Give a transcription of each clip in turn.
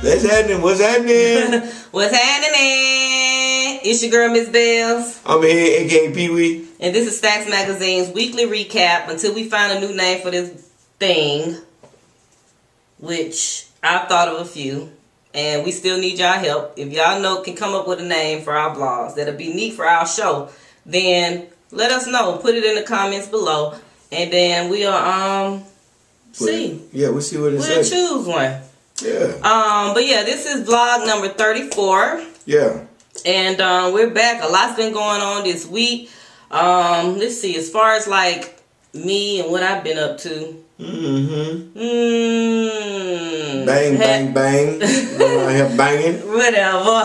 That's happening. What's happening? What's happening? It's your girl, Ms. Bels. I'm here, aka Pee Wee. And this is Stacks Magazine's weekly recap until we find a new name for this thing, which I've thought of a few. And we still need y'all help. If y'all know can come up with a name for our blogs that'll be neat for our show, then let us know. Put it in the comments below. And then we'll see. Yeah, we'll see what it We'll says. choose one. Yeah. But yeah, this is vlog number 34. Yeah. And we're back. A lot's been going on this week. Let's see, as far as like me and what I've been up to. Bang, bang, bang. I have banging. Whatever.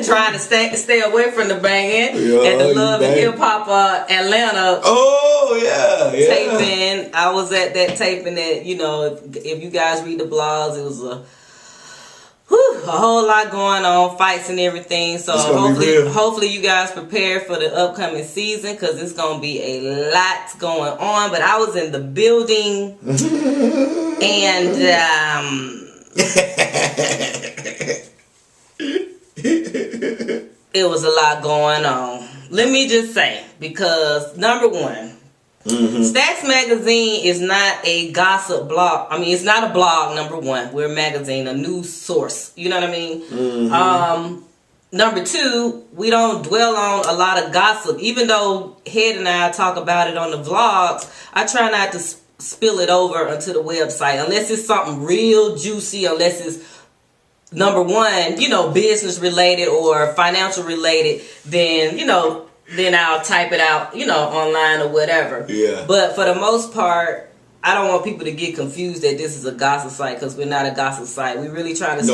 Trying to stay away from the banging at the Love and Hip Hop Atlanta. Oh yeah, yeah. Taping. I was at that taping that, you know, if you guys read the blogs, it was a whole lot going on, fights and everything. So hopefully you guys prepare for the upcoming season because it's gonna be a lot going on. But I was in the building and it was a lot going on. Let me just say, because number one, Stacks Magazine is not a gossip blog. I mean, it's not a blog, number one. We're a magazine, a news source. You know what I mean? Number two, we don't dwell on a lot of gossip. Even though Head and I talk about it on the vlogs, I try not to spill it over onto the website. Unless it's something real juicy, unless it's, number one, you know, business related or financial related, then, you know, then I'll type it out, you know, online or whatever. Yeah. But for the most part, I don't want people to get confused that this is a gossip site because we're not a gossip site. We're really trying to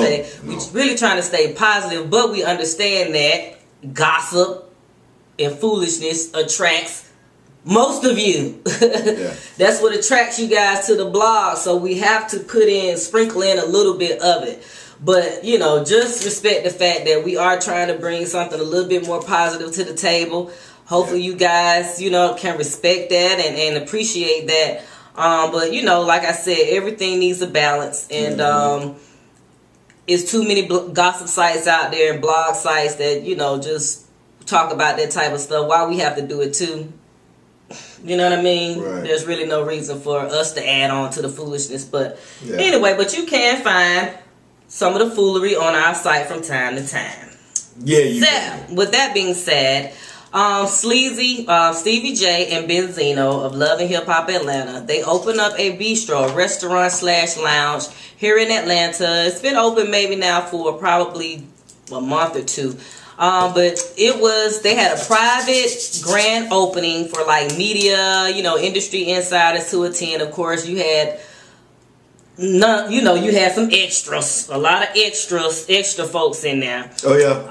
really trying to stay positive, but we understand that gossip and foolishness attracts most of you. Yeah. That's what attracts you guys to the blog. So we have to sprinkle in a little bit of it. But, you know, just respect the fact that we are trying to bring something a little bit more positive to the table. Hopefully you guys, you know, can respect that and appreciate that. But, you know, like I said, everything needs a balance. And it's too many gossip sites out there and blog sites that, you know, just talk about that type of stuff. Why we have to do it too. You know what I mean? Right. There's really no reason for us to add on to the foolishness. But anyway, but you can find some of the foolery on our site from time to time. Yeah, you can. With that being said, Sleazy, Stevie J and Benzino of Love and Hip Hop Atlanta, they opened up a bistro, restaurant/lounge here in Atlanta. It's been open maybe now for probably a month or two. But they had a private grand opening for like media, you know, industry insiders to attend. Of course, you had you had some extras, a lot of extra folks in there. Oh yeah.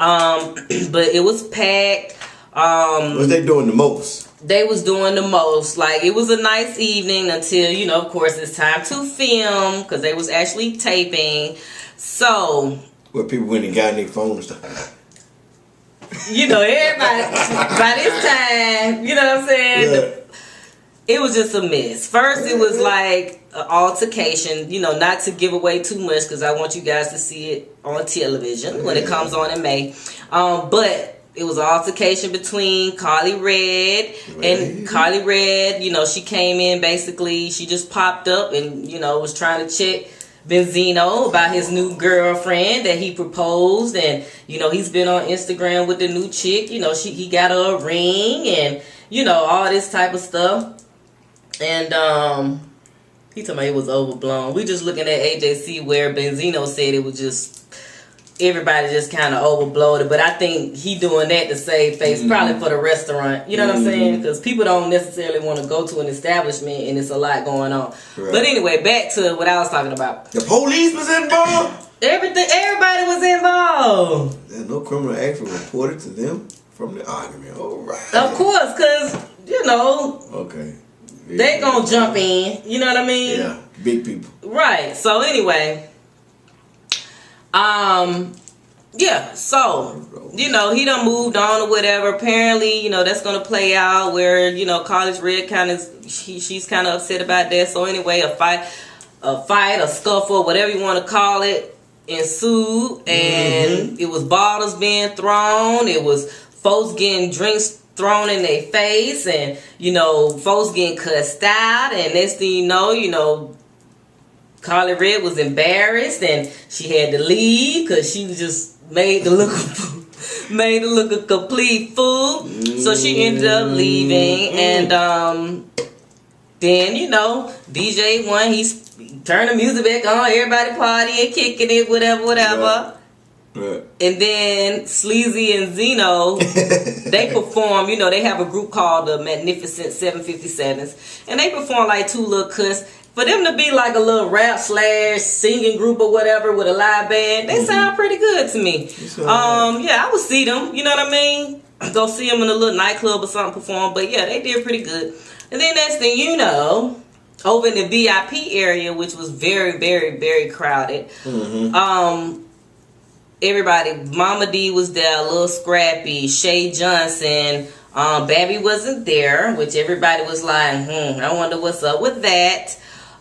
But it was packed. Was they doing the most? They was doing the most. Like, it was a nice evening until, you know, of course, it's time to film because they was actually taping. So, where people went and got their phones stuff. You know, everybody by this time, you know what I'm saying? Yeah. It was just a mess. First, it was like an altercation, you know, not to give away too much because I want you guys to see it on television when it comes on in May. But it was an altercation between Carly Red and Carly Red. You know, she came in basically, she just popped up and, you know, was trying to check Benzino about his new girlfriend that he proposed. And, you know, he's been on Instagram with the new chick. You know, he got her a ring and, you know, all this type of stuff. And he told me it was overblown. We just looking at AJC where Benzino said it was just everybody just kind of overblowed it. But I think he doing that to save face, probably for the restaurant. You know what I'm saying? Because people don't necessarily want to go to an establishment and it's a lot going on. Right. But anyway, back to what I was talking about. The police was involved? Everybody was involved. There's no criminal action reported to them from the argument. All right. Of course, because, you know. Okay. Yeah, they gonna jump in, you know what I mean? Yeah, big people. Right. So anyway, yeah. So you know he done moved on or whatever. Apparently, you know that's gonna play out where you know College Red she's kind of upset about that. So anyway, a fight, a scuffle, whatever you want to call it, ensued, and it was bottles being thrown. It was folks getting drinks thrown in their face, and folks getting cussed out. And next thing you know, Carly Red was embarrassed, and she had to leave because she was just made to look a complete fool. So she ended up leaving, and then DJ One, he turned the music back on, everybody partying, kicking it, whatever. Right. And then Sleazy and Zeno, they perform, they have a group called the Magnificent 757s, and they perform like two little cuts. For them to be like a little rap / singing group or whatever with a live band, they sound pretty good to me. Yeah, I would see them, you know what I mean? Go see them in a little nightclub or something perform, but yeah, they did pretty good. And then next thing you know, over in the VIP area, which was very, very, very crowded, everybody, Mama D was there, Lil Scrappy, Shay Johnson, Babby wasn't there, which everybody was like, I wonder what's up with that.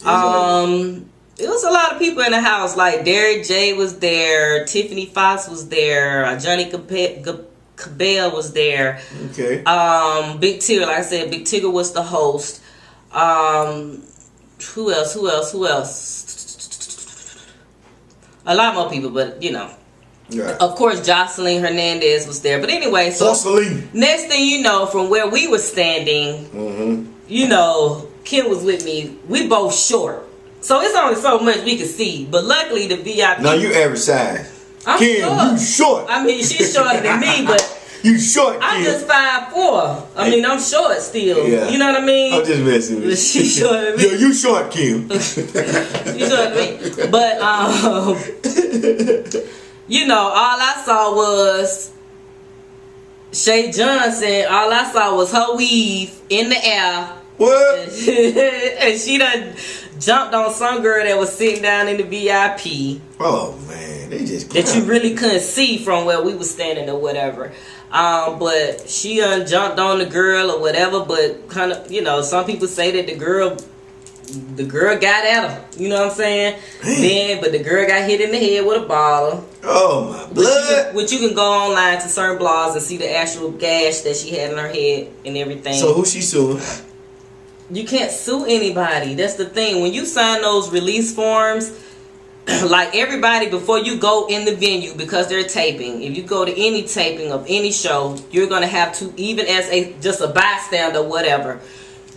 It was a lot of people in the house, like Derek J was there, Tiffany Fox was there, Johnny Cabell was there. Okay. Big Tigger, like I said, Big Tigger was the host. Who else? A lot more people, but yeah. Of course, Jocelyn Hernandez was there. But anyway, so next thing you know, from where we were standing, Kim was with me. We both short, so it's only so much we could see. But luckily, the VIP. No, you average size. I'm Kim, short. you short. I mean, she's shorter than me, but you short. I'm Kim. just 5'4". I mean, I'm short still. Yeah. You know what I mean? I'm just messing with you. She's shorter than me. Yo, you short, Kim. You shorter than me, but all I saw was Shay Johnson. All I saw was her weave in the air. What? And she done jumped on some girl that was sitting down in the VIP. Oh man, they just that you really couldn't see from where we was standing or whatever. But she jumped on the girl or whatever. But kind of, some people say that the girl got at her. You know what I'm saying? But the girl got hit in the head with a bottle. Oh my blood! Which you can go online to certain blogs and see the actual gash that she had in her head and everything. So who she suing? You can't sue anybody. That's the thing. When you sign those release forms, like everybody, before you go in the venue, because they're taping, if you go to any taping of any show, you're going to have to, even as just a bystander, whatever,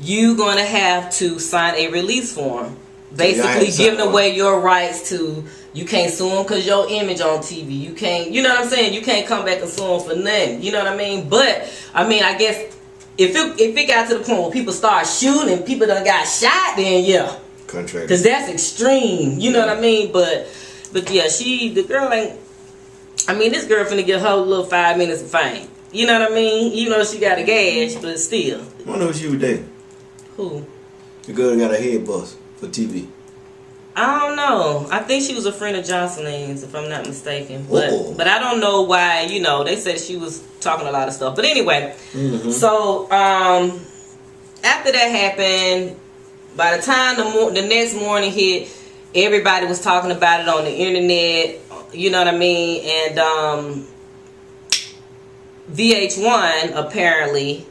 you're going to have to sign a release form. Basically giving away your rights to, you can't sue them because your image on TV. You can't, you know what I'm saying? You can't come back and sue them for nothing. You know what I mean? But, I mean, I guess, if it got to the point where people start shooting and people done got shot, then yeah. Contract. Because that's extreme. You know what I mean? But yeah, the girl ain't, I mean, this girl finna get her little 5 minutes of fame. You know what I mean? Even though she got a gash, but still. I wonder who she was dating. Who? The girl that got her head bust for TV. I don't know. I think she was a friend of Jocelyn's, if I'm not mistaken. But I don't know why, they said she was talking a lot of stuff. But anyway, so after that happened, by the time the next morning hit, everybody was talking about it on the internet. You know what I mean? And VH1 apparently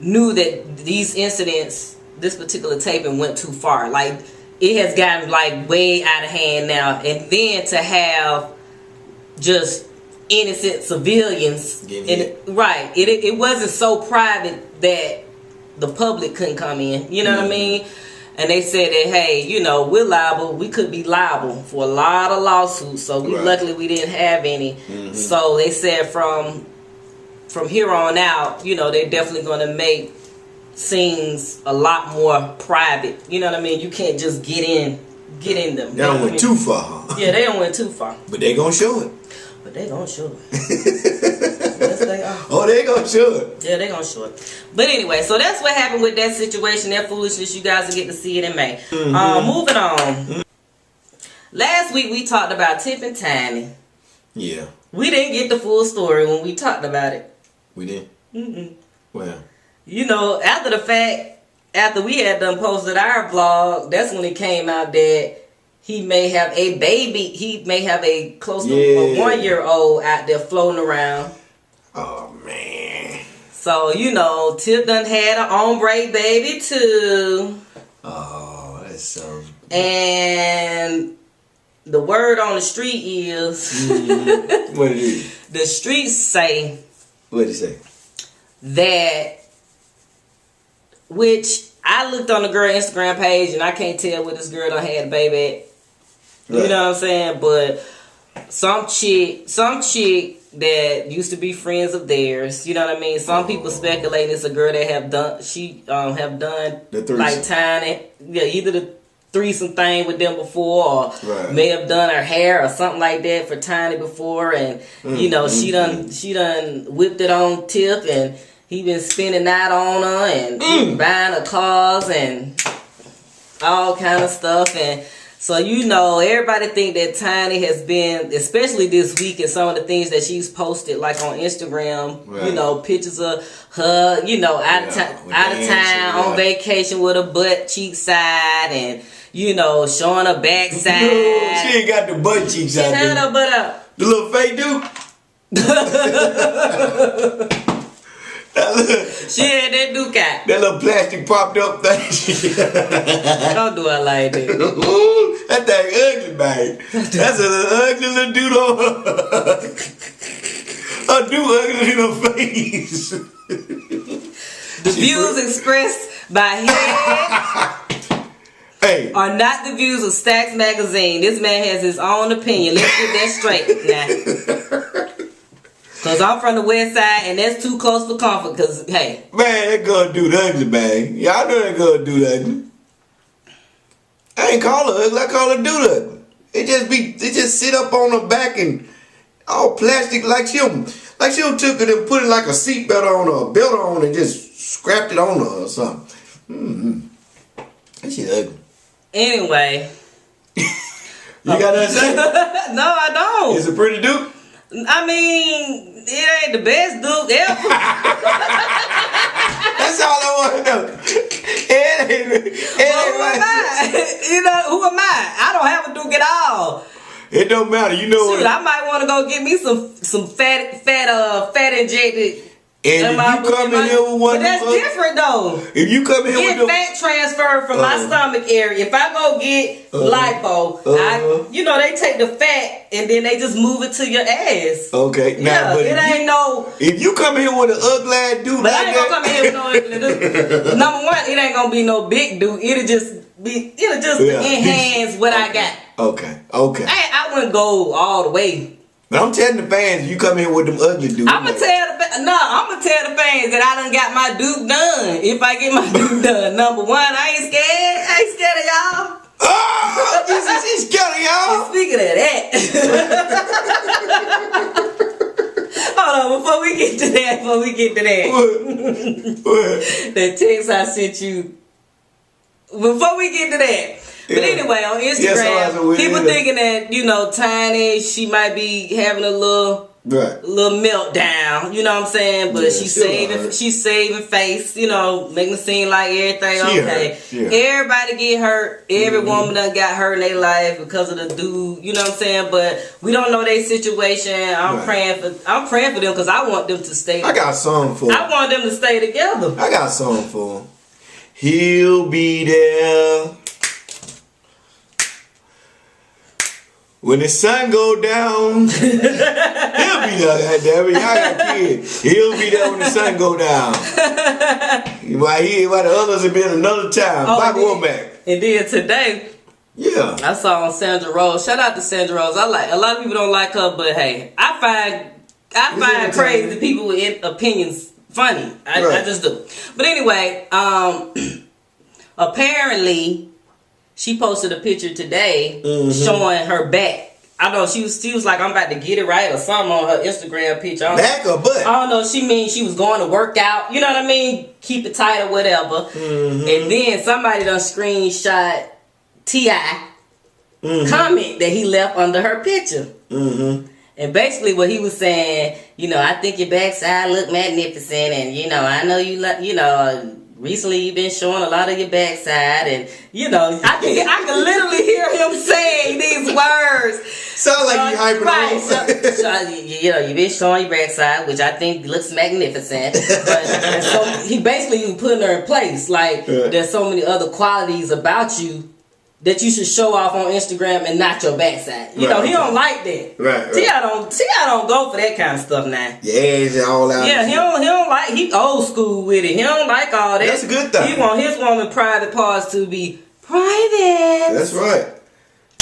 knew that these incidents, this particular taping went too far. Like, it has gotten like way out of hand now, and then to have just innocent civilians, right? It wasn't so private that the public couldn't come in. You know what I mean? And they said that, hey, we're liable. We could be liable for a lot of lawsuits. So luckily we didn't have any. So they said from here on out, they're definitely going to make scenes a lot more private. You know what I mean? You can't just get in them. They don't went too far, huh? Yeah, they don't went too far. But they gonna show it. But they gonna show it. Yes, they are. Oh, they gonna show it. Yeah, they gonna show it. But anyway, so that's what happened with that situation, that foolishness. You guys will get to see it in May. Moving on. Last week we talked about Tip and Tiny. Yeah. We didn't get the full story when we talked about it. We didn't? Well. After the fact, after we had done posted our vlog, that's when it came out that he may have a baby. He may have a close to a 1-year-old out there floating around. Oh man. So Tip done had an ombre baby too. Oh, that's so. And the word on the street is. What it is? The streets say. What did it say? That, which I looked on the girl Instagram page and I can't tell where this girl done had a baby at. Right. You know what I'm saying? But some chick that used to be friends of theirs, you know what I mean? Some people speculate it's a girl that have done like tiny, either the threesome thing with them before, or may have done her hair or something like that for Tiny before, and she done whipped it on Tip, and he been spending out on her and buying her cars and all kind of stuff. And so everybody think that Tiny has been, especially this week, and some of the things that she's posted like on Instagram, pictures of her, out of town on vacation with her butt cheek side, and showing her backside. She ain't got the butt cheeks out there. She had her butt out. The little fake dude. She had that duke out. That little plastic popped up thing. Don't do it like that. That thing ugly, man. That's an ugly little dude on her. A dude ugly in her face. The views expressed by him are not the views of Stacks Magazine. This man has his own opinion. Let's get that straight now. Cause I'm from the west side and that's too close for comfort. Cause hey, man, that girl do the ugly, man. Y'all know that girl do the ugly. I ain't call her ugly. I call her do the ugly. It just sit up on her back and all plastic like she took it and put it like a seatbelt on her, a belt on, and just scrapped it on her or something. That shit ugly. Anyway, you got nothing to say? No, I don't. Is it pretty dude? I mean, it ain't the best dude ever. That's all I want to know. Who am I? Who am I? I don't have a duke at all. It don't matter. You know what? I might want to go get me some fat injected. And if you come in here with one, but that's different though. If you come in here with fat transfer from my stomach area. If I go get lipo, they take the fat and then they just move it to your ass. Okay, now, but it ain't no. If you come here with an ugly ass dude, but I ain't gonna come in here with no ugly dude. Number one, it ain't gonna be no big dude. It'll just enhance what I got. Okay. I wouldn't go all the way. But I'm telling the fans, you come in with them ugly dudes. I'm gonna tell the fans that I done got my duke done. If I get my duke done, number one, I ain't scared. I ain't scared of y'all. Oh, she's scared of y'all. And speaking of that, hold on, before we get to that, What? That text I sent you. Before we get to that. But anyway, on Instagram, people thinking that, Tiny, she might be having a little meltdown, you know what I'm saying? But she's saving face, making it seem like everything okay. Everybody get hurt. Every woman done got hurt in their life because of the dude, you know what I'm saying? But we don't know their situation. I'm praying for them because I want them to stay. I got something for them. I want them to stay together. I got something for them. He'll be there. When the sun go down, he'll be there. Goddammit, y'all got kids. He'll be there when the sun go down. While the others have been another time. Bobby Womack. And then today, I saw on Sandra Rose. Shout out to Sandra Rose. A lot of people don't like her, but hey, I find crazy people with opinions funny. I just do. But anyway, apparently. She posted a picture today showing her back. I don't know, she was like, I'm about to get it right or something on her Instagram picture. Back or butt? I don't know. She was going to work out. You know what I mean? Keep it tight or whatever. And then somebody done screenshot T.I. comment that he left under her picture. And basically what he was saying, I think your backside look magnificent, and I know you recently you've been showing a lot of your backside, and you know, I can literally hear him saying these words. Sound like you hyping right. on. So, you know, you've been showing your backside, which I think looks magnificent. But so he basically putting her in place. Like there's so many other qualities about you that you should show off on Instagram and not your backside. You know, he don't like that. Right. T.I. don't go for that kind of stuff now. Yeah, it's all out. Yeah, he don't like, he old school with it. He don't like all that. That's a good thing. He want his woman private parts to be private. That's right.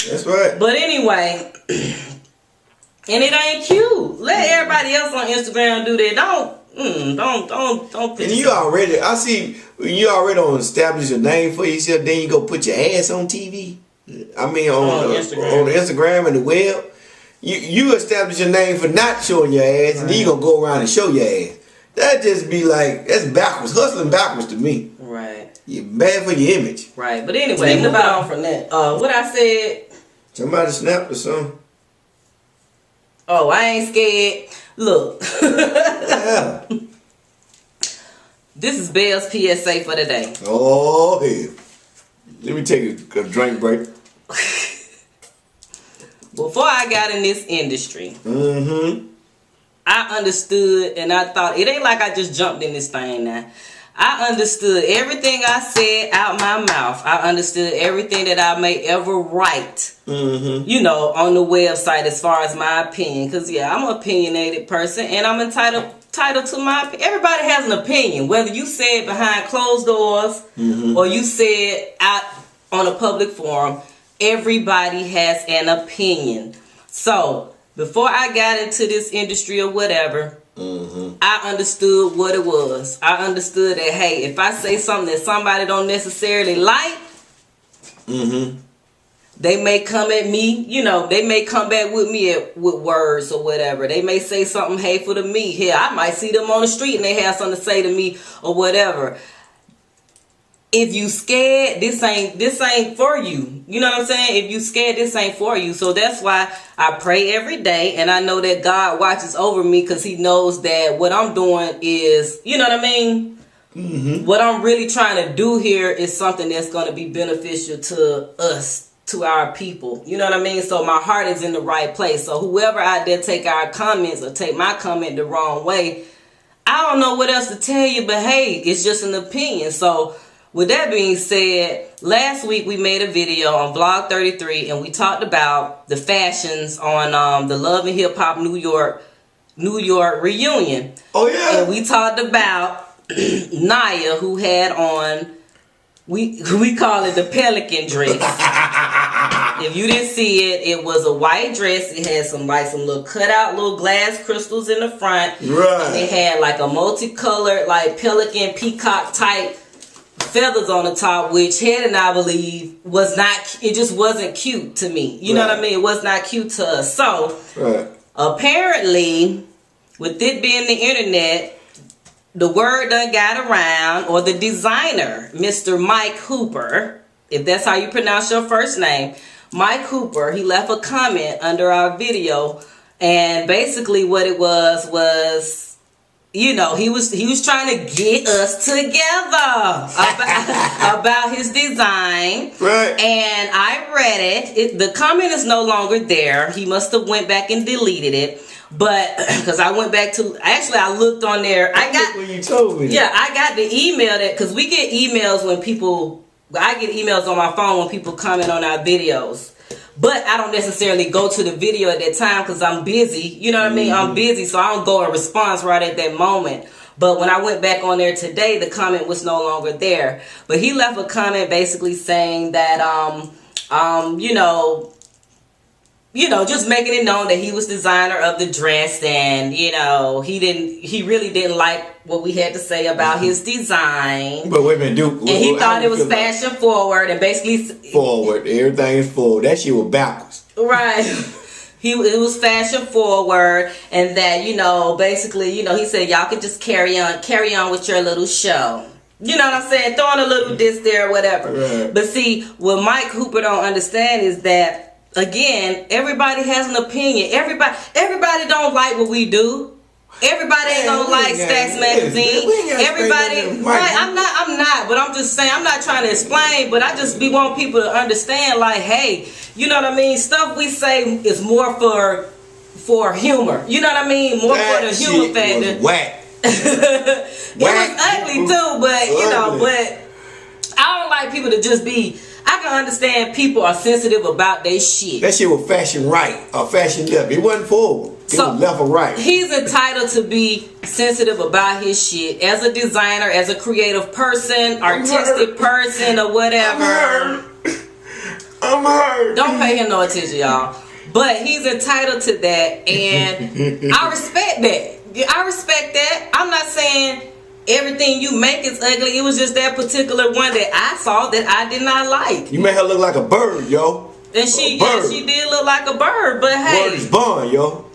That's right. But anyway, and it ain't cute. Let everybody else on Instagram do that. Don't. And you already, I see, you already don't establish a name for yourself. Then you go put your ass on TV. I mean, on Instagram and the web. You establish a name for not showing your ass, and then you gonna go around and show your ass. That just be like, that's backwards, hustling backwards to me. Right. You're bad for your image. Right. But anyway, moving on from that. What I said. Somebody snapped or something. Oh, I ain't scared. Look. Yeah. This is Bels PSA for the day. Oh, hell. Let me take a drink break. Before I got in this industry, I understood and I thought, it ain't like I just jumped in this thing now. I understood everything I said out my mouth. I understood everything that I may ever write, you know, on the website as far as my opinion. Because, yeah, I'm an opinionated person and I'm entitled to my opinion. Everybody has an opinion. Whether you say it behind closed doors or you say it out on a public forum, everybody has an opinion. So, before I got into this industry or whatever, I understood what it was. I understood that, hey, if I say something that somebody don't necessarily like, they may come at me, you know, they may come back with me with words or whatever. They may say something hateful to me. Here, I might see them on the street and they have something to say to me or whatever. If you scared, this ain't for you. You know what I'm saying? If you scared, this ain't for you. So that's why I pray every day, and I know that God watches over me because He knows that what I'm doing is, you know what I mean? What I'm really trying to do here is something that's going to be beneficial to us, to our people. You know what I mean? So my heart is in the right place. So whoever out there take our comments or take my comment the wrong way, I don't know what else to tell you, but hey, it's just an opinion. So with that being said, last week we made a video on Vlog 33 and we talked about the fashions on the Love and Hip Hop New York reunion. Oh yeah. And we talked about Naya, who had on, we call it the pelican dress. If you didn't see it, it was a white dress. It had some little cutout little glass crystals in the front. Right. And it had like a multicolored like pelican peacock type feathers on the top, which Head and I believe was not, it just wasn't cute to me. You know what I mean? It was not cute to us. So apparently, with it being the internet, the word done got around, or the designer, Mr. Mike Hooper, if that's how you pronounce your first name, Mike Hooper, he left a comment under our video, and basically what it was, you know, he was trying to get us together about his design. Right. And I read it. The comment is no longer there. He must have went back and deleted it. But because I went back to, actually I looked on there. I got when you told me. Yeah, I got the email that, because we get emails when people, I get emails on my phone when people comment on our videos. But I don't necessarily go to the video at that time because I'm busy. You know what I mean? I'm busy, so I don't go and respond right at that moment. But when I went back on there today, the comment was no longer there. But he left a comment basically saying that, you know, just making it known that he was designer of the dress, and you know, he really didn't like what we had to say about his design. But wait a minute, Duke. And he thought it was fashion forward, and basically forward. Everything is forward. That shit was backwards. Right. It was fashion forward, and that, you know, basically, you know, he said y'all could just carry on with your little show. You know what I'm saying? Throwing a little diss there or whatever. Right. But see, what Mike Hooper don't understand is that, again, everybody has an opinion. Everybody don't like what we do. Everybody ain't gonna like Stacks Magazine. Everybody, right? I'm not. But I'm just saying, I'm not trying to explain. But I just want people to understand, like, hey, you know what I mean? Stuff we say is more for humor. You know what I mean? More for the humor factor. Was whack. It was ugly too, but you know, but I don't like people to just be. I can understand people are sensitive about their shit. That shit was fashion right or fashion left. It wasn't forward. It was left or right. He's entitled to be sensitive about his shit as a designer, as a creative person, artistic person, or whatever. I'm hurt. Don't pay him no attention, y'all. But he's entitled to that, and I respect that. I respect that. I'm not saying everything you make is ugly. It was just that particular one that I saw that I did not like. You made her look like a bird, yo. And she did look like a bird. But hey, word is born, yo.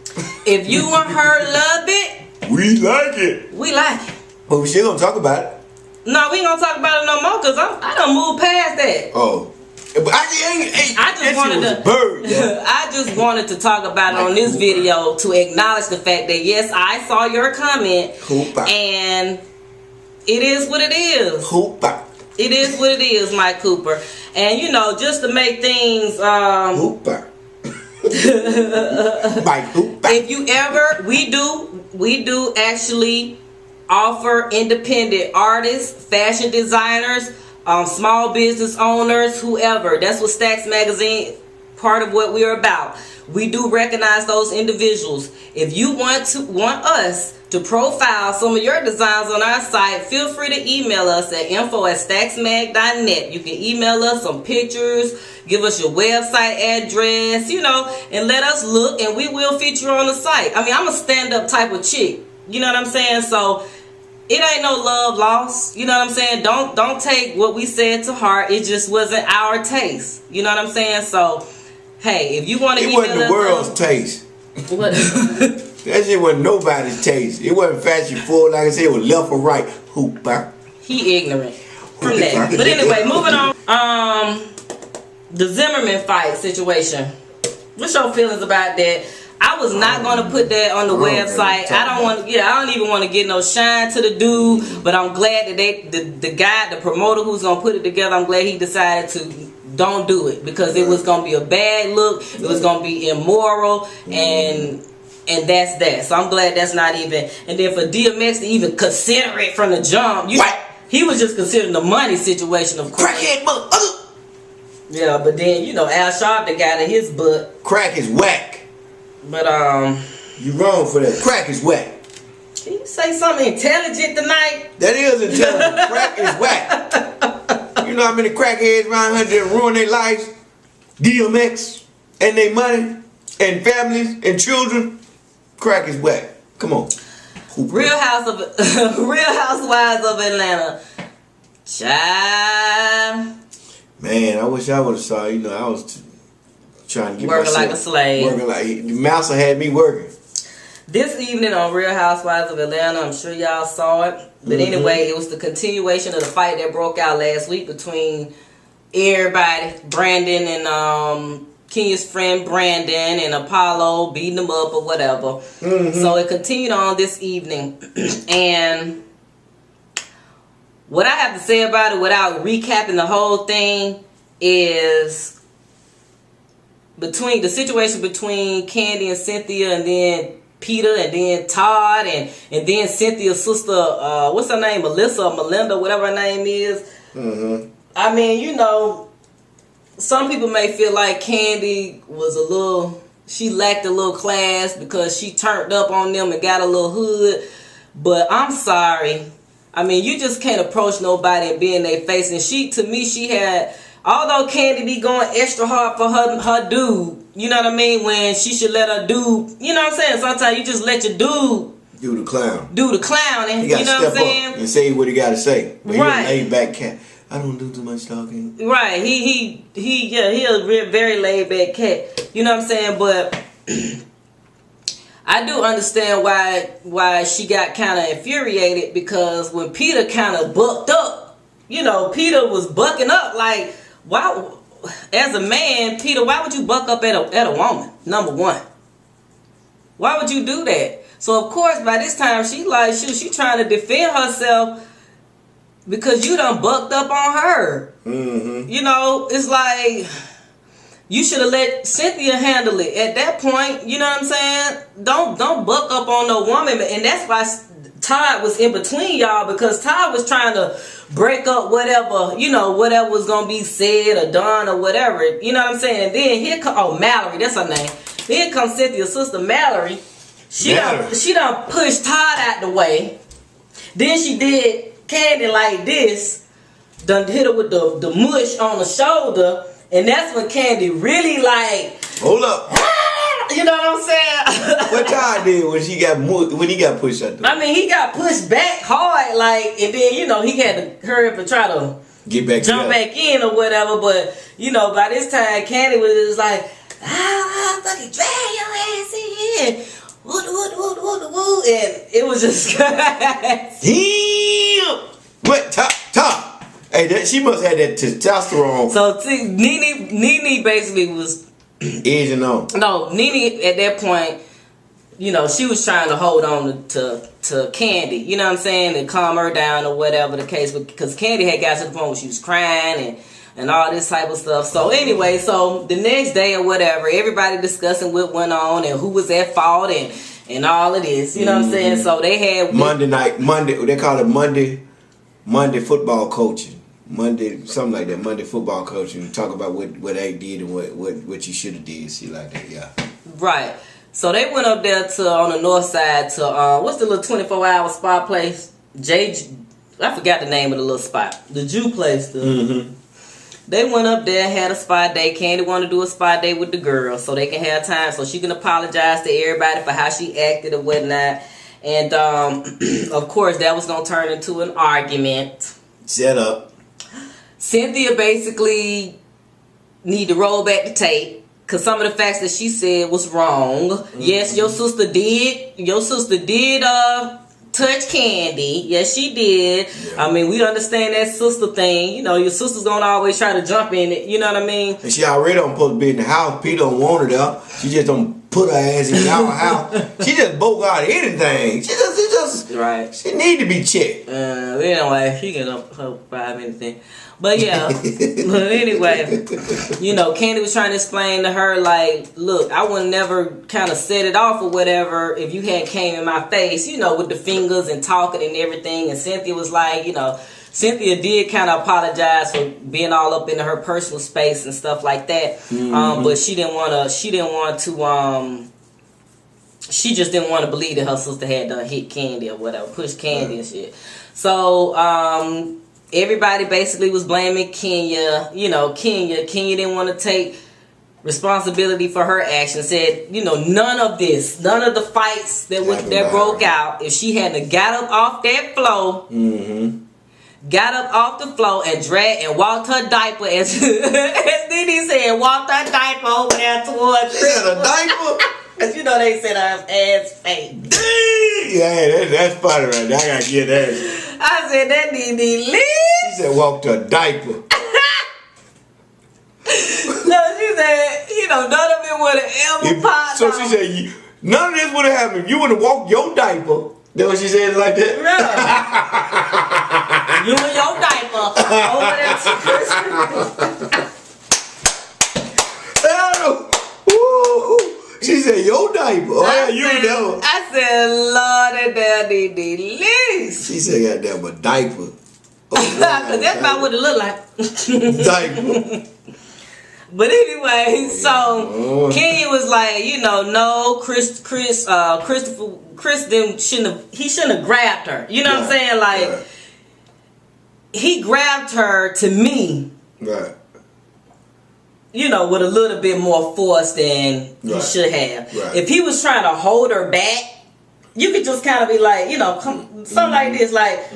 If you and her love it, we like it. We like it. But we still gonna talk about it. No, we ain't gonna talk about it no more because I done moved past that. Oh. But I just wanted to talk about it on this video to acknowledge the fact that yes, I saw your comment, and it is what it is. Hooper. It is what it is, Mike Cooper. And you know, just to make things Hooper. Mike Hooper. If you ever, we do actually offer independent artists, fashion designers, small business owners, whoever. That's what Stacks Magazine, part of what we're about. We do recognize those individuals. If you want us to profile some of your designs on our site, feel free to email us at info@stacksmag.net. You can email us some pictures, give us your website address, you know, and let us look, and we will feature on the site. I mean, I'm a stand-up type of chick. You know what I'm saying? So it ain't no love lost. You know what I'm saying? Don't take what we said to heart. It just wasn't our taste. You know what I'm saying? So, hey, if you want to email us, it wasn't the world's taste. What? That shit wasn't nobody's taste. It wasn't fashion forward, like I said, it was left or right. Hooper. He ignorant from that. But anyway, moving on. The Zimmerman fight situation. What's your feelings about that? I was not going to put that on the website. I don't even want to get no shine to the dude, but I'm glad that the promoter who's going to put it together, I'm glad he decided to don't do it, because it was going to be a bad look. It was going to be immoral, and that's that. So I'm glad that's not even. And then for DMX to even consider it from the jump, he was just considering the money situation, of course. Crackhead mother. Yeah, but then, you know, Al Sharpton got in his butt. Crack is whack. But you wrong for that. Crack is whack. Can you say something intelligent tonight? That is intelligent. Crack is whack. You know how many crackheads around here that ruin their lives? DMX and their money and families and children. Crack is whack. Come on. Real Housewives of Atlanta. Child. Man, I wish I would have saw. You know, I was trying to get working like a slave. Working like the master had me working. This evening on Real Housewives of Atlanta, I'm sure y'all saw it. But anyway, it was the continuation of the fight that broke out last week between everybody, Brandon and Kenya's friend Brandon and Apollo beating them up or whatever. So it continued on this evening. And what I have to say about it without recapping the whole thing is between the situation between Candy and Cynthia, and then Peter, and then Todd, and then Cynthia's sister, what's her name, Melissa or Melinda, whatever her name is. I mean, you know, some people may feel like Candy was she lacked a little class because she turned up on them and got a little hood. But I'm sorry. I mean, you just can't approach nobody and be in their face. And she had, although Candy be going extra hard for her dude, you know what I mean? When she should let her dude, you know what I'm saying? Sometimes you just let your dude do the clown. Do the clowning. You know what I'm saying? And say what he got to say. But right. He's a laid back cat. I don't do too much talking. Right. He a very laid back cat. You know what I'm saying? But I do understand why she got kind of infuriated, because when Peter kind of bucked up, you know, Peter was bucking up like, why? As a man, Peter, why would you buck up at a woman? Number one, why would you do that? So of course, by this time, she like, shoot, she trying to defend herself because you done bucked up on her. Mm-hmm. You know, it's like you should have let Cynthia handle it at that point. You know what I'm saying? Don't buck up on no woman, and that's why Todd was in between y'all, because Todd was trying to break up whatever, you know, whatever was gonna be said or done or whatever. You know what I'm saying? And then here come Mallory, that's her name. Then comes Cynthia's sister Mallory. She done pushed Todd out the way. Then she did Candy like this. Done hit her with the mush on the shoulder. And that's when Candy really like, hold up. You know what I'm saying? What Todd did when he got pushed out there? I mean, he got pushed back hard, like, and then, you know, he had to hurry up and try to jump back in or whatever. But, you know, by this time, Candy was just like, I'll fucking drag your ass in. Woo, and it was just damn. But Todd, hey, she must have that testosterone. So Nene basically was edging on. No, Nene at that point, you know, she was trying to hold on to Candy. You know what I'm saying, and calm her down or whatever the case. Because Candy had got to the point where she was crying and all this type of stuff. So anyway, so the next day or whatever, everybody discussing what went on and who was at fault and all of this. You know what I'm saying? So they had Monday, they call it Monday football coaching. Monday, something like that. Monday football coaching. Talk about what they did and what you should have did. Shit like that, yeah. Right. So they went up there on the north side to what's the little 24-hour spot place? I forgot the name of the little spot. The Jew place. They went up there, had a spa day. Candy wanted to do a spa day with the girls so they can have time, so she can apologize to everybody for how she acted or whatnot. And of course, that was gonna turn into an argument. Set up. Cynthia basically need to roll back the tape because some of the facts that she said was wrong. Yes, your sister did. Your sister did touch Candy. Yes, she did. Yeah. I mean, we understand that sister thing. You know, your sister's gonna always try to jump in it. You know what I mean? And she already don't supposed to be in the house. Peter don't want her there. She just don't put her ass in our house. She just broke out anything. She just right. She need to be checked. Anyway, she can survive anything. But yeah, but anyway, you know, Candy was trying to explain to her, like, look, I would never kind of set it off or whatever if you hadn't came in my face, you know, with the fingers and talking and everything. And Cynthia was like, you know, Cynthia did kind of apologize for being all up into her personal space and stuff like that. But she didn't want to, she just didn't want to believe that her sister had done hit Candy or whatever, push Candy and shit. So, everybody basically was blaming Kenya. You know, Kenya didn't want to take responsibility for her actions. Said, you know, none of the fights that broke out, if she hadn't got up off that floor, got up off the floor and dragged and walked her diaper, as Didi said, walked her diaper over there towards. She had a diaper. Cause you know they said her ass fake. Yeah, that's funny right there. I gotta get that. I said that Didi lit. She said walked her diaper. No, she said, you know, none of it would have ever popped. So she said, none of this would have happened. You would have walked your diaper. That what she said like that? Yeah. You and your diaper over there. She said, your diaper. Oh, yeah, you know. I said, Lord, that Didi least. She said, goddamn, a diaper. Because that's about what it looked like. Diaper. But anyway, so Kenya was like, you know, no, Chris shouldn't have grabbed her. You know what I'm saying? Like, he grabbed her to me. Right. You know, with a little bit more force than he should have. Right. If he was trying to hold her back, you could just kind of be like, you know, something like this, like,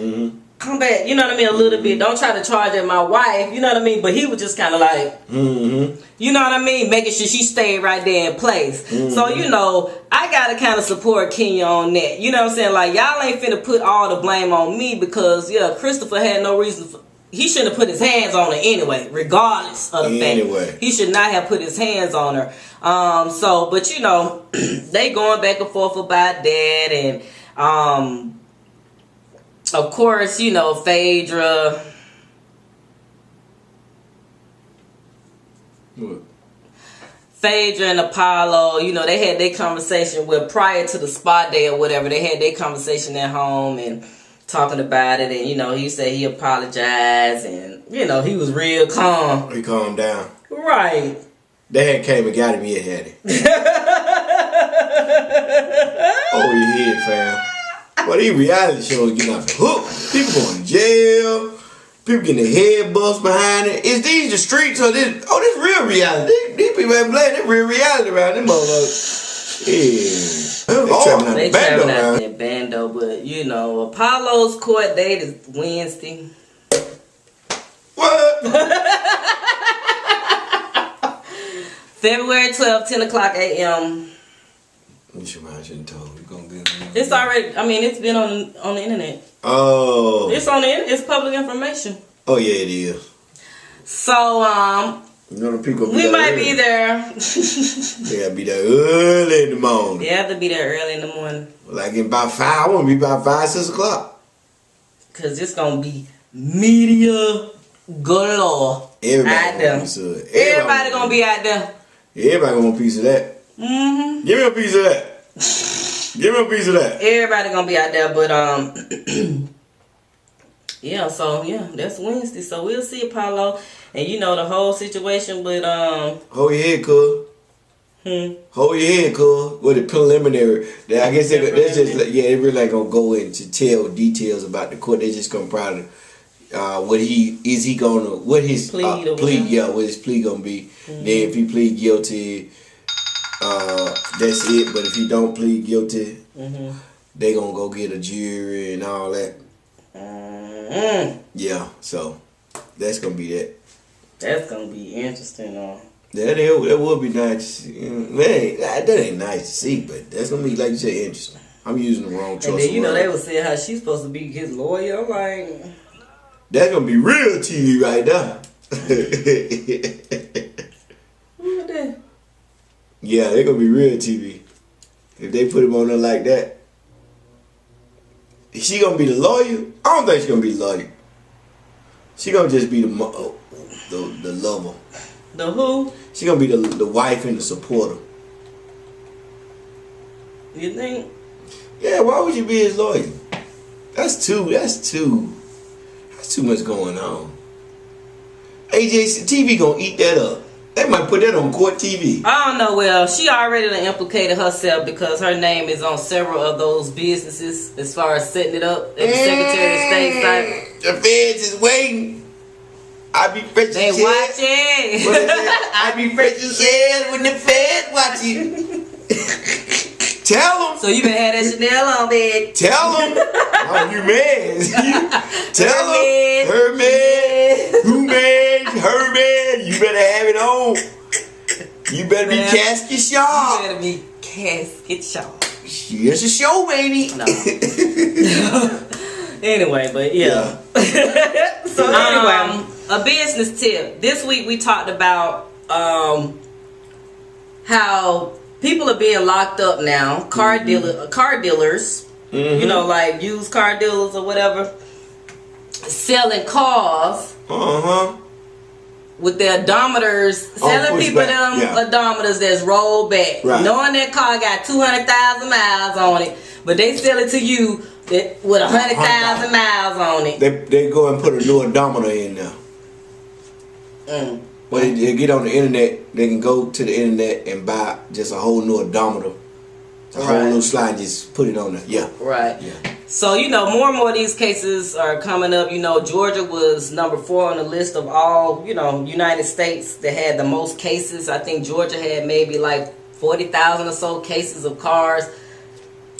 come back, you know what I mean, a little bit. Don't try to charge at my wife, you know what I mean? But he was just kind of like, you know what I mean? Making sure she stayed right there in place. So, you know, I got to kind of support Kenya on that. You know what I'm saying? Like, y'all ain't finna put all the blame on me because, yeah, Christopher had no reason he shouldn't have put his hands on her anyway, regardless of the fact. He should not have put his hands on her. So, but you know, they going back and forth about that, and of course, you know, Phaedra. What? Phaedra and Apollo, you know, they had their conversation prior to the spa day or whatever. They had their conversation at home and talking about it, and you know, he said he apologized, and you know, he was real calm. He calmed down. Right. They had came and got him yet, had he? Oh, you hear it, fam. Well, these reality shows getting off the hook. People going to jail. People getting their head bust behind it. Is these the streets or this? Oh, this real reality. These people ain't playing. This real reality around them motherfuckers. Yeah. They traveling out that bando, but you know, Apollo's court date is Wednesday. What? February 12th, 10 o'clock a.m. You should have told. It's already, I mean, it's been on the internet. Oh. It's on the internet. It's public information. Oh, yeah, it is. So, you know, the people we might be there. They gotta be there early in the morning. They have to be there early in the morning. Like in about 5, I want to be about 5, 6 o'clock. Because it's going to be media galore. Everybody going to be out there. Everybody want a piece of that. Mm-hmm. Give me a piece of that. Give me a piece of that. Everybody gonna be out there, but yeah. So yeah, that's Wednesday. So we'll see Apollo, and you know the whole situation with Hold your head, cuz. Hold your head, cuz. With the preliminary, I guess that's just they really ain't gonna go into tell details about the court. They just gonna probably what his plea what his plea gonna be. Then if he plead guilty. That's it. But if he don't plead guilty, they gonna go get a jury and all that. Yeah, so that's gonna be that. That's gonna be interesting, That would be nice. Man, that ain't nice to see, but that's gonna be, like you said, interesting. I'm using the wrong choice. And then you know they were saying how she's supposed to be his lawyer. I'm like, that's gonna be real TV right now. Who was that? Yeah, they're gonna be real TV. If they put him on there like that. Is she gonna be the lawyer? I don't think she's gonna be the lawyer. She gonna just be the lover. The who? She gonna be the wife and the supporter. You think? Yeah, why would you be his lawyer? That's too much going on. AJ TV gonna eat that up. They might put that on court TV. I don't know. Well, she already done implicated herself because her name is on several of those businesses as far as setting it up at the Secretary of State side. The feds is waiting. I be fresh as hell. They watching. I be fresh as hell when the feds watching. Tell them. So you been had that Chanel on, man. Tell them. Oh, you mad. Tell them. Her man. Who man? Her man. You better have it on. You better be casket sharp. You better be casket sharp. Here's a show, baby. No. Anyway, but yeah. So anyway, a business tip. This week we talked about how people are being locked up now. Car dealers. You know, like used car dealers or whatever, selling cars. With their odometers, selling people them odometers that's rolled back, knowing that car got 200,000 miles on it, but they sell it to you with 100,000 miles on it. They go and put a new odometer in there. When they get on the internet, they can go to the internet and buy just a whole new odometer, a whole new slide, just put it on there. Yeah. Right. Yeah. So, you know, more and more of these cases are coming up. You know, Georgia was number 4 on the list of all, you know, United States that had the most cases. I think Georgia had maybe like 40,000 or so cases of cars.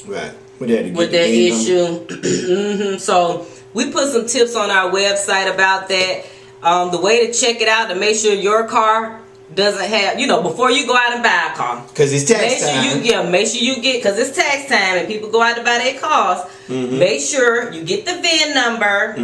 Right. With that issue. So, we put some tips on our website about that. The way to check it out to make sure your car doesn't have, before you go out and buy a car. Because it's tax time. Make sure you get, because it's tax time and people go out to buy their cars. Make sure you get the VIN number.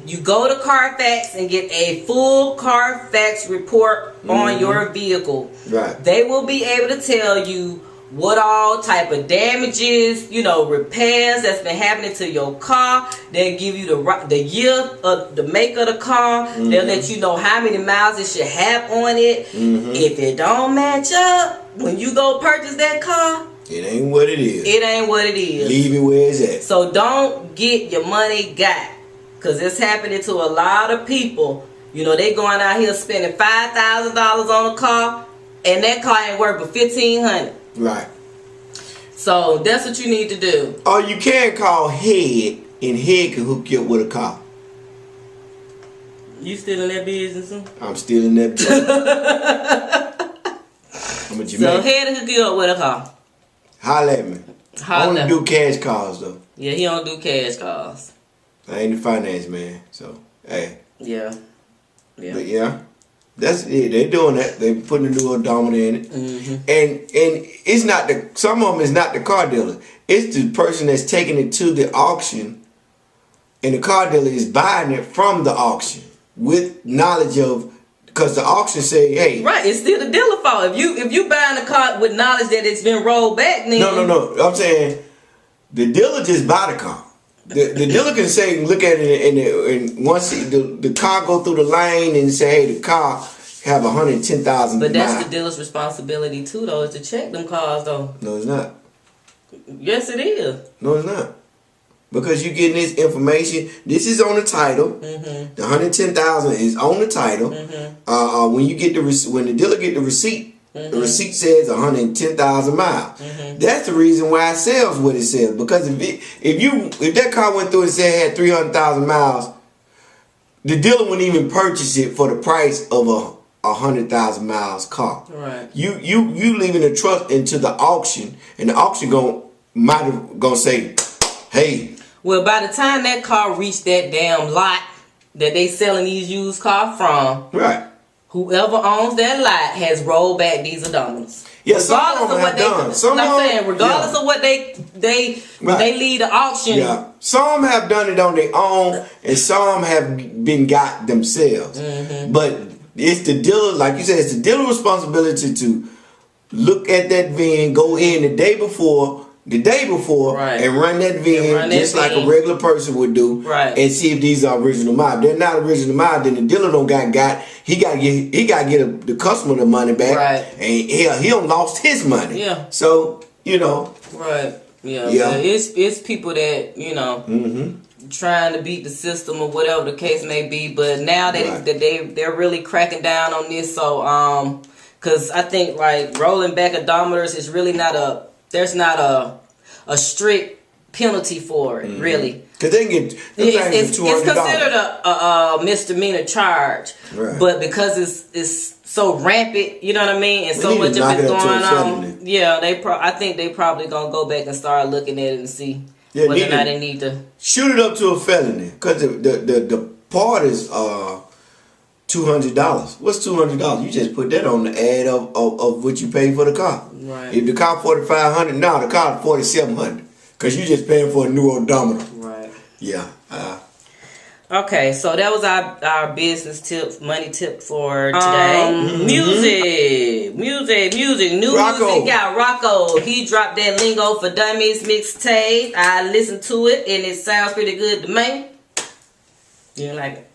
You go to Carfax and get a full Carfax report on your vehicle. Right. They will be able to tell you what all type of damages, repairs that's been happening to your car. They'll give you the year of the make of the car. They'll let you know how many miles it should have on it. If it don't match up when you go purchase that car, it ain't what it is. It ain't what it is. Leave it where it's at. So don't get your money got, because it's happening to a lot of people. They going out here spending $5,000 on a car, and that car ain't worth but $1,500. Right. So that's what you need to do. Or you can call Head, and Head can hook you up with a car. You still in that business? Huh? I'm still in that business. I'm a Jamaican. So Head will hook you up with a car. Holla at me. I only do cash cars though. Yeah, he don't do cash cars. I ain't the finance man, so hey. Yeah. But yeah. That's it. They're doing that. They're putting a new odometer in it, and it's not some of them is not the car dealer. It's the person that's taking it to the auction, and the car dealer is buying it from the auction with knowledge of, because the auction say, hey, right. It's still the dealer fault. If you buying a car with knowledge that it's been rolled back, then no. I'm saying the dealer just buy the car. The dealer can say, look at it, and once the car go through the lane and say, hey, the car have 110,000 But that's the dealer's responsibility too, though, is to check them cars, though. No, it's not. Yes, it is. No, it's not. Because you getting this information. This is on the title. The 110,000 is on the title. When you get when the dealer get the receipt. The receipt says 110,000 miles. That's the reason why it sells what it sells. Because if that car went through and said it had 300,000 miles, the dealer wouldn't even purchase it for the price of a 100,000 miles car. Right. You leaving the trust into the auction, and the auction gonna say, hey. Well, by the time that car reached that damn lot that they selling these used cars from, right. Whoever owns that lot has rolled back these odometers. Yeah, regardless of what they done. Regardless of what they when they leave the auction. Yeah. Some have done it on their own, and some have been got themselves. But it's the dealer, like you said, it's the dealer's responsibility to look at that VIN, go in the day before, right. And run that VIN just like a regular person would do, right. And see if these are original miles. If they're not original miles, then the dealer don't got. He got to get the customer the money back, right. And he don't lost his money. Yeah. So right. Yeah. It's people that trying to beat the system or whatever the case may be, but now that they're really cracking down on this. So because I think like rolling back odometers is really not there's not a strict penalty for it, really. Because they get it's considered a misdemeanor charge, right. But because it's so rampant, you know what I mean, and so much of it's going on. Yeah, I think they probably gonna go back and start looking at it and see whether or not they need to shoot it up to a felony. Because the part is $200. What's $200? You just put that on the ad of what you pay for the car. Right. If the car $4,500, now the car $4,700, because you just paying for a new odometer. Right. Yeah. Okay, so that was our business tip, money tip for today. Music. New Rocko. Music got Rocko. He dropped that Lingo for Dummies mixtape. I listened to it and it sounds pretty good to me. You didn't like it?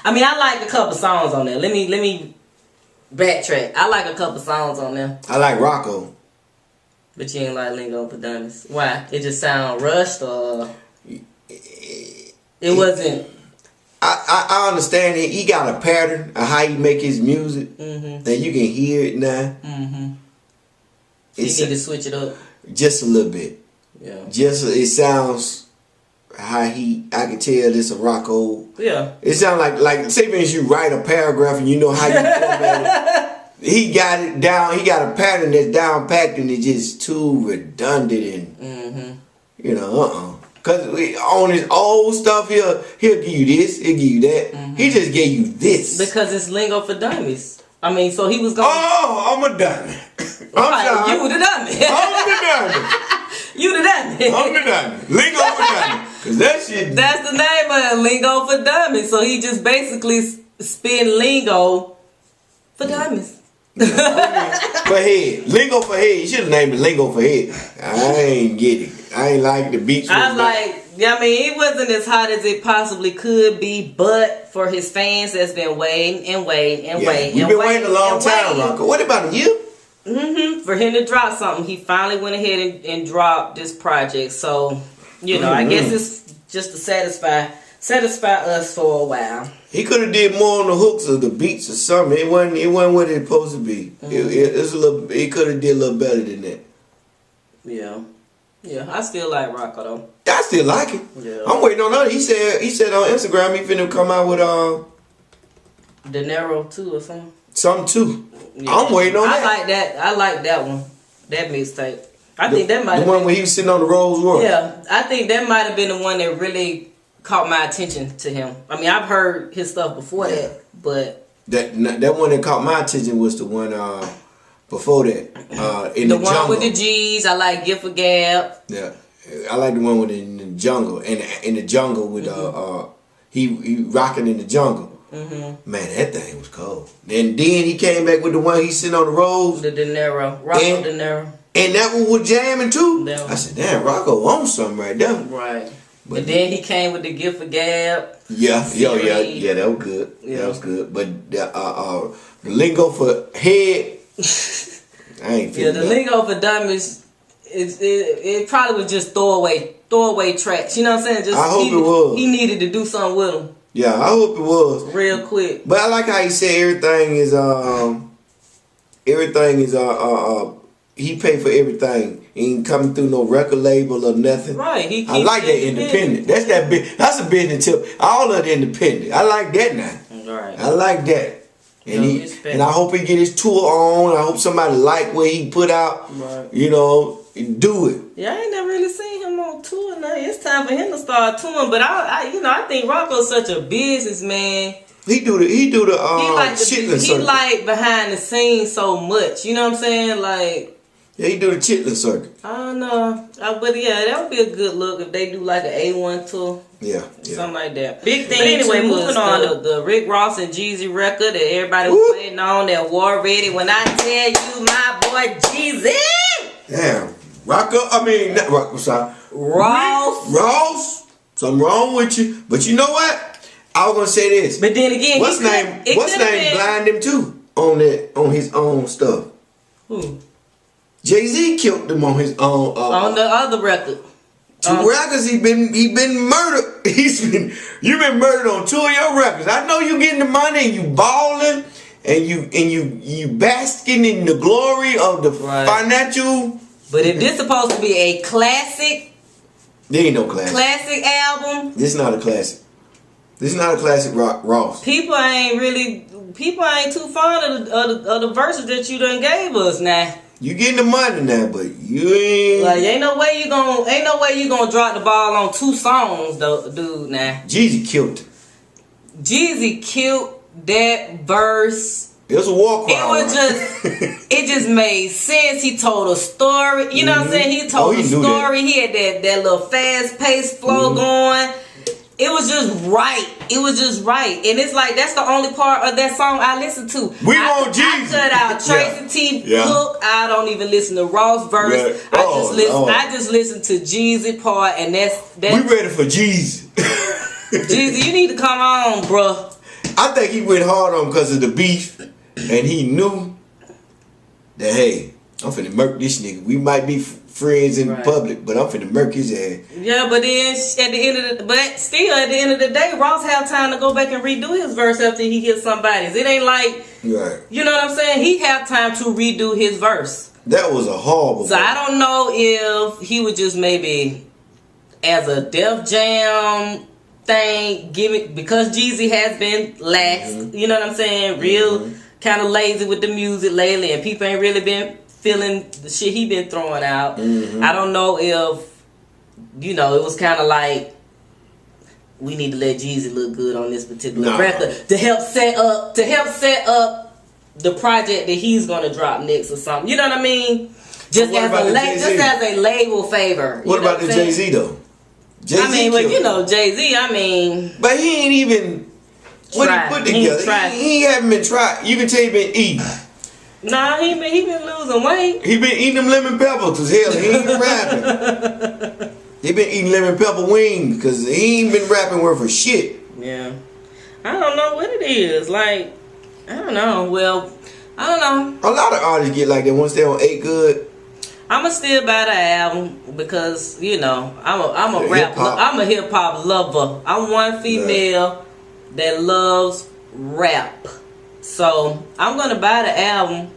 I mean, I like a couple songs on there. Let me backtrack. I like a couple songs on there. I like Rocko. But you ain't like Lingo for Dummies. Why? It just sound rushed, or it wasn't. I understand it. He got a pattern of how he make his music, and you can hear it now. So you need to switch it up just a little bit. Yeah. It sounds how I can tell this a Rocko. Yeah. It sounds like say for instance you write a paragraph and you know how you format it. He got it down. He got a pattern that's down packed and it's just too redundant and Cause on his old stuff, he'll give you this, he'll give you that. He just gave you this because it's Lingo for Dummies. I mean, so he was going. Oh, I'm a dummy. I'm sorry. You the dummy. I'm the dummy. You the dummy. I'm the dummy. Lingo for Dummies. Cause that shit. That's the name of it, Lingo for Dummies. So he just basically spin lingo for dummies. For head. Lingo for head. You should have named it Lingo for head. I ain't get it. I ain't like the beats. I mean, it wasn't as hot as it possibly could be, but for his fans that's been waiting and waiting and waiting. We've been waiting a long time, Rocko. What about a year? For him to drop something, he finally went ahead and dropped this project. So, you know, I guess it's just to satisfy us for a while. He could have did more on the hooks or the beats or something. It wasn't what it supposed to be. It could have did a little better than that. Yeah, I still like Rocko though. I still like it. Yeah. I'm waiting on her. He said on Instagram he finna come out with Dinero 2 or something. Something too. Yeah. I'm waiting on that. I like that one. That mixtape. I think that might have been the one where he was sitting on the Rolls Royce. Yeah, I think that might have been the one that really caught my attention to him. I mean, I've heard his stuff before that, but that one that caught my attention was the one before that. In the one jungle. with the G's. I like Gift of Gab. Yeah, I like the one with in the jungle. In the jungle with he rocking in the jungle. Man, that thing was cold. And then he came back with the one he sitting on the roads. The Dinero, Rocko Dinero. And that one was jamming too. I said, damn, Rocko on something right there. Right. But and then he came with the Gift of Gab. Yeah, that was good. Yeah. That was good. But the Lingo for head, I ain't feeling the Lingo for Dummies, it probably was just throwaway tracks. You know what I'm saying? I hope it was. He needed to do something with them. Yeah, I hope it was. Real quick. But I like how he said everything is he paid for everything. He ain't coming through no record label or nothing. Right. I like that independent. That's a business tip. All of the independent. I like that now. Right. I like that. And I hope he get his tour on. I hope somebody like what he put out. Right. You know, do it. Yeah, I ain't never really seen him on tour now. It's time for him to start touring. But I think Rocko's such a businessman. He do the chitlin circuit. He like behind the scenes so much. You know what I'm saying? Like. Yeah, he do the chitlin circuit. I don't know. But yeah, that would be a good look if they do like an A1 tour. Yeah. Something like that. Big thing. But anyway, moving on. The Rick Ross and Jeezy record that everybody was waiting on, that war ready. When I tell you my boy Jeezy. Damn. Not Rocko, sorry. Ross. Something wrong with you. But you know what? I was gonna say this. But then again, what's name blind him too on his own stuff? Who? Jay-Z killed him on his own. On the other record. 2 records, he been murdered. You been murdered on 2 of your records. I know you getting the money and you balling and you basking in the glory of the financial. But if this supposed to be a classic, there ain't no classic album. This is not a classic. This is not a classic Ross. People ain't too fond of the verses that you done gave us now. You getting the money now, but you ain't. Like ain't no way you gonna drop the ball on 2 songs, though, dude. Now Jeezy killed it. Jeezy killed that verse. It was a war cry. It was it just made sense. He told a story. You know what I'm saying? He told a story. He had that little fast paced flow going. It was just right. And it's like, that's the only part of that song I listen to. I cut out Tracy T. Hook. I don't even listen to Ross verse. Yeah. I just listen to Jeezy part, and that's we ready for Jeezy. Jeezy, you need to come on, bruh. I think he went hard on him because of the beef, and he knew that, hey, I'm finna murk this nigga. We might be friends in public, but I'm finna murk his ass. Yeah, but then at the end of the day, Ross had time to go back and redo his verse after he hit somebody's. It ain't like, you know what I'm saying? He had time to redo his verse. That was a horrible. So I don't know if he would just maybe as a Def Jam thing, because Jeezy has been lax. You know what I'm saying? Real kind of lazy with the music lately, and people ain't really been feeling the shit he been throwing out. I don't know if you know, it was kind of like we need to let Jeezy look good on this particular record to help set up the project that he's gonna drop next or something. You know what I mean? Just as a label favor. What about the Jay-Z though? Jay-Z I mean, well, you know, Jay-Z. I mean, but he ain't even what he put together. He haven't been tried. You can tell he been eating. Nah, he been losing weight. He been eating them lemon peppers because hell, he ain't rapping. He been eating lemon pepper wings because he ain't been rapping worth of shit. Yeah, I don't know what it is. Like, I don't know. Well, I don't know. A lot of artists get like that once they on 8 Good. I'ma still buy the album because you know I'm a rap. I'm a hip hop lover. I'm one female that loves rap, so I'm gonna buy the album.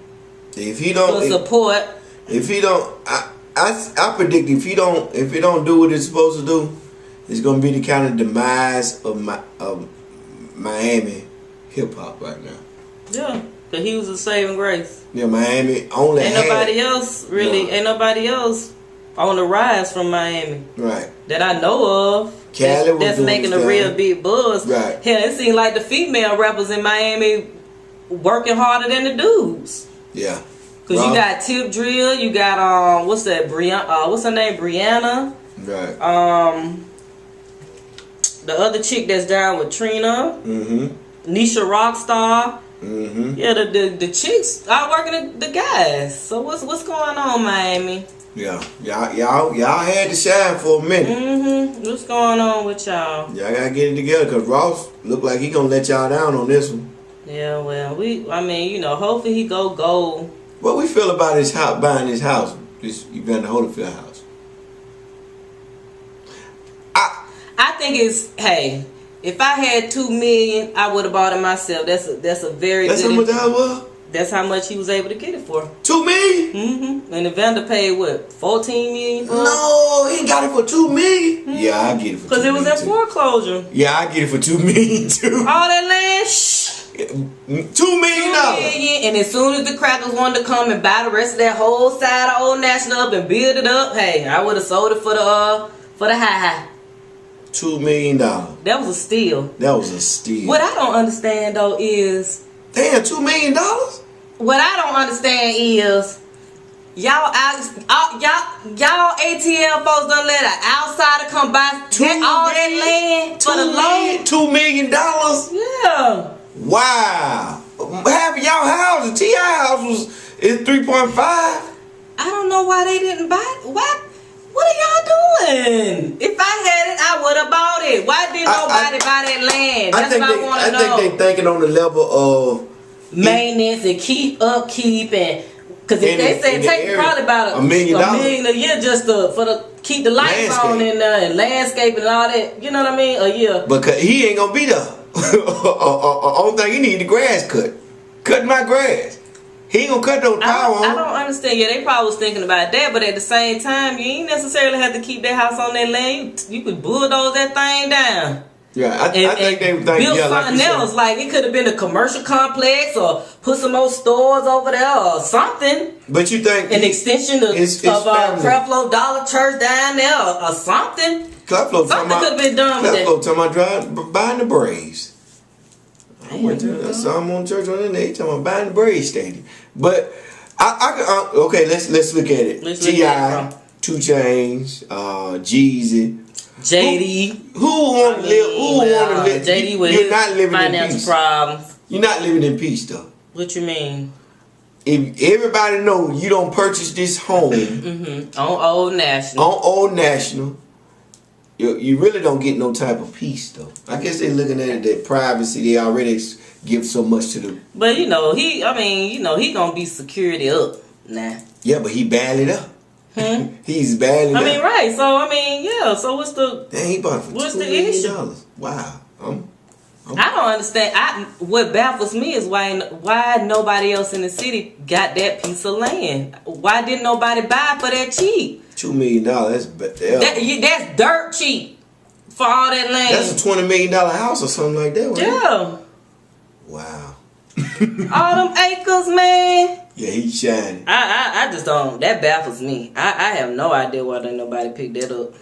If he don't for support, if he don't, I predict if it don't do what it's supposed to do, it's gonna be the kind of demise of Miami hip hop right now. Yeah, cause he was a saving grace. Yeah, Miami only ain't nobody else on the rise from Miami. Right. That I know of. Cali that's making a real big buzz. Right. Hell, it seems like the female rappers in Miami working harder than the dudes. Yeah. Cause you got Tip Drill, you got what's that? What's her name? Brianna. Right. The other chick that's down with Trina. Mm-hmm. Nisha Rockstar. Mm-hmm. Yeah, the chicks out working the guys. So what's going on, Miami? Yeah, y'all had to shine for a minute. Mm-hmm. What's going on with y'all? Y'all gotta get it together, cause Ross look like he gonna let y'all down on this one. Yeah, well, I mean, you know, hopefully he go gold. What we feel about his house, buying his house, this Evander Holyfield house? I think it's if I had $2 million, I would have bought it myself. That's a very. That's how much that was. That's how much he was able to get it for. $2 million. Mm-hmm. And Evander paid what, $14 million? No, he got it for $2 million. Mm-hmm. Yeah, I get it for $2 million. Because it was in foreclosure. Yeah, I get it for $2 million too. All that land, $2 million. And as soon as the crackers wanted to come and buy the rest of that whole side of Old National up and build it up, I would have sold it for the high. $2 million. That was a steal. That was a steal. What I don't understand though is, damn, $2 million. What I don't understand is y'all ATL folks don't let an outsider come buy all that land for the loan. $2 million. Yeah. Wow. Half of y'all houses, T.I. house is 3.5. I don't know why they didn't buy it. What are y'all doing? If I had it, I would have bought it. Why didn't nobody buy that land? That's what I want to know. I think they thinking on the level of maintenance and upkeep, and because if they say take probably about $1 million a year just to keep the lights on in there and landscaping and all that. You know what I mean? A year. Because he ain't gonna be there. Only thing he need the grass cut. Cut my grass. He ain't gonna cut no power on. I don't understand. Yeah, they probably was thinking about that, but at the same time, you ain't necessarily have to keep that house on that land. You could bulldoze that thing down. Yeah, I think they would think build something else. Like it could have been a commercial complex or put some more stores over there or something. But you think an extension of Creflo Dollar Church down there or something. Something could have been done with that. Creflo talking about buying the Braves. I went to saw him on church on the day talking about buying the Braves stadium. But okay, let's look at it. T.I., 2 Chainz, Jeezy. JD. Who want to live? JD with you're not living financial in peace. Problems. You're not living in peace though. What you mean? If everybody know you don't purchase this home on Old National, you really don't get no type of peace though. I guess they're looking at it that privacy they already give so much to them. But he gonna be security up now. Yeah, but he badly up. He's badly up. Right. So So what's the? Dang, he bought it for $2 million. Wow. I don't understand. What baffles me is why nobody else in the city got that piece of land. Why didn't nobody buy for that cheap? $2 million. That's dirt cheap for all that land. That's a $20 million house or something like that. Right? Yeah. Wow. All them acres, man. Yeah, he's shining. I just don't. That baffles me. I have no idea why nobody picked that up.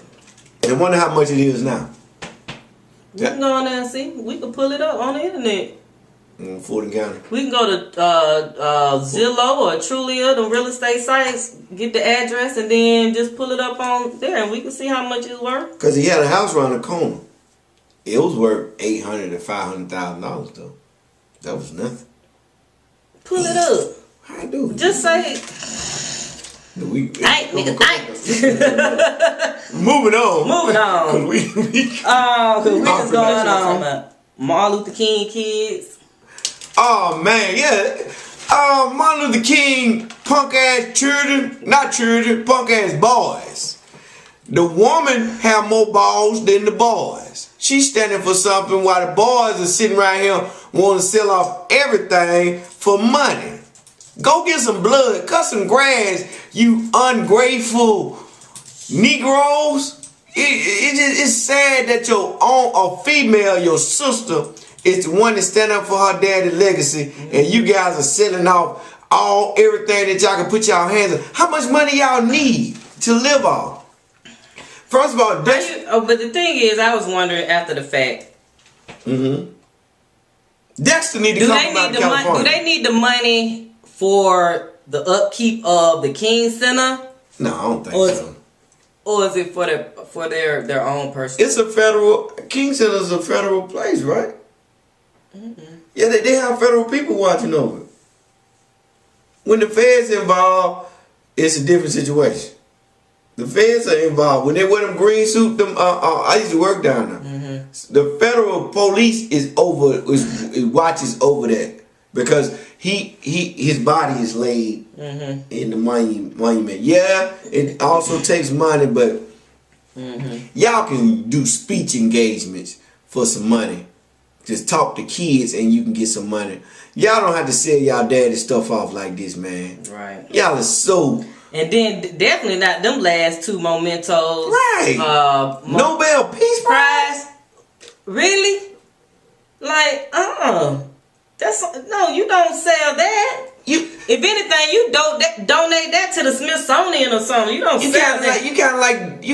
I wonder how much it is now. We can go on there and see. We can pull it up on the internet. Fulton County. We can go to Zillow or Trulia, the real estate sites, get the address, and then just pull it up on there, and we can see how much it's worth. Because he had a house around the corner. It was worth $800,000 to $500,000 though. That was nothing. Pull it up. How I do? Just say. Moving Moving on. Cause we just going on Martin Luther King kids. Oh man, yeah. Martin Luther King punk ass children, not children, punk ass boys. The woman have more balls than the boys. She's standing for something while the boys are sitting right here wanting to sell off everything for money. Go get some blood, cut some grass, you ungrateful Negroes. It's sad that your own female, your sister, is the one that stand up for her daddy's legacy, and you guys are selling off everything that y'all can put y'all hands on. How much money y'all need to live off? First of all, but the thing is, I was wondering after the fact. Dexter need to come out of California. Do they need the money for the upkeep of the King Center? No, I don't think so. Or is it for their own person? It's a federal. King Center is a federal place, right? Yeah, they have federal people watching over it. When the feds involved, it's a different situation. The feds are involved. When they wear them green suit, I used to work down there. The federal police watches over that because his body is laid in the monument. Yeah, it also takes money, but y'all can do speech engagements for some money. Just talk to kids and you can get some money. Y'all don't have to sell y'all daddy stuff off like this, man. Right. Y'all are so... And then definitely not them last two mementos. Right. Nobel Peace Prize. Really? Like, that's no. You don't sell that. If anything, you donate that to the Smithsonian or something. You don't sell that. You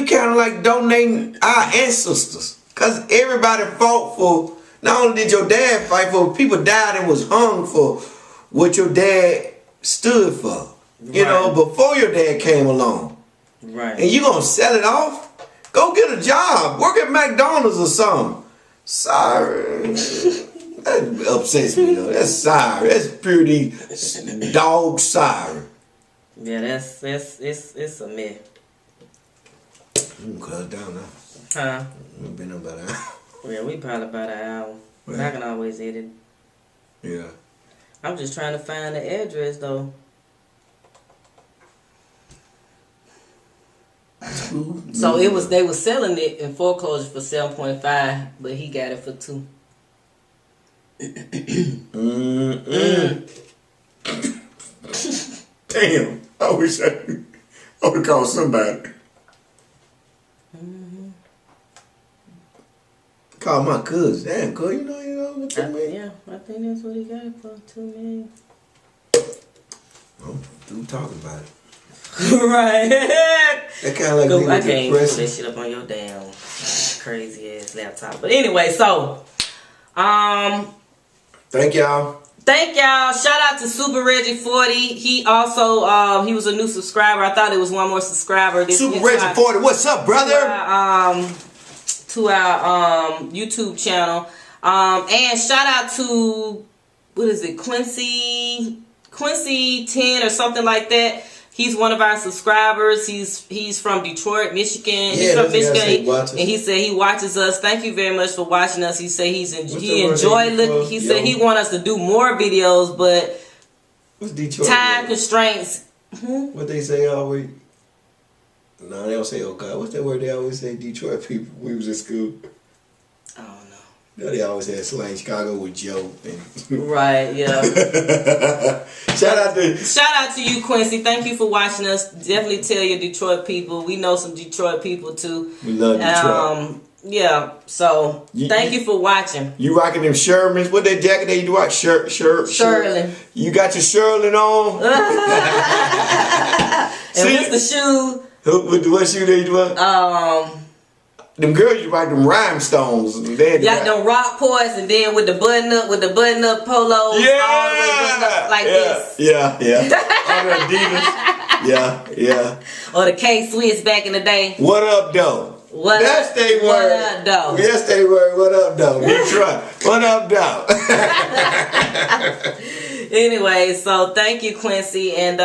kind of like donating our ancestors, cause everybody fought for. Not only did your dad fight for, people died and was hung for what your dad stood for. You know, before your dad came along. Right. And you gonna sell it off? Go get a job. Work at McDonald's or something. Sorry. That upsets me though. That's sorry. That's purely dog sorry. Yeah, it's a myth. I'm gonna cut it down now. Huh? We've been about an hour. Yeah, we probably about an hour. But I can always edit. Yeah. I'm just trying to find the address though. So they were selling it in foreclosure for 7.5, but he got it for 2. Damn! I wish I would call somebody. Call my cousin. Damn, cuz you know what $2 million. Yeah, I think that's what he got it for, $2 million. I'm through talking about it. Right. That kind of like I can't put that shit up on your damn crazy ass laptop. But anyway, so thank y'all. Shout out to Super Reggie 40. He also he was a new subscriber. I thought it was one more subscriber. Super Reggie 40, what's up, brother? To our YouTube channel. And shout out to Quincy 10 or something like that. He's one of our subscribers. He's from Detroit, Michigan. He's from Michigan, and he said he watches us. Thank you very much for watching us. He said he enjoyed looking. He said he want us to do more videos, but time constraints. What they say always? No, they don't say oh God. What's that word they always say? Detroit people. We was in school. I don't know. They always had slang Chicago with Joe. Right, yeah. Shout out to you, Quincy. Thank you for watching us. Definitely tell your Detroit people. We know some Detroit people too. We love Detroit. Yeah. So thank you for watching. You rocking them Shermans? What that jacket that you rock? Shirley. You got your Shirley on? And what's the shoe? What shoe that you want? them girls used to rock them rhinestones. They had got them rock points, and then with the button up polos, all the way buttoned up like this. Yeah. All the Adidas. Yeah. Or the K-Swiss back in the day. What up, though? That's they word. What up, though? Yes, they word. What up, though? Detroit. What up, though? Anyway, so thank you, Quincy, and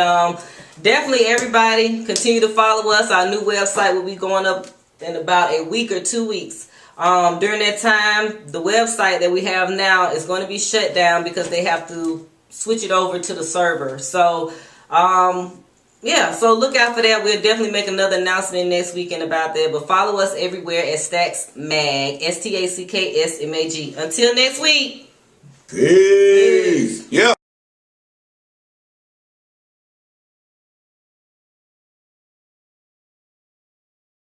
definitely everybody continue to follow us. Our new website will be going up in about a week or 2 weeks. During that time, the website that we have now is going to be shut down because they have to switch it over to the server. So, yeah, so look out for that. We'll definitely make another announcement next weekend about that. But follow us everywhere at Stacks Mag, STACKSMAG. Until next week. Peace.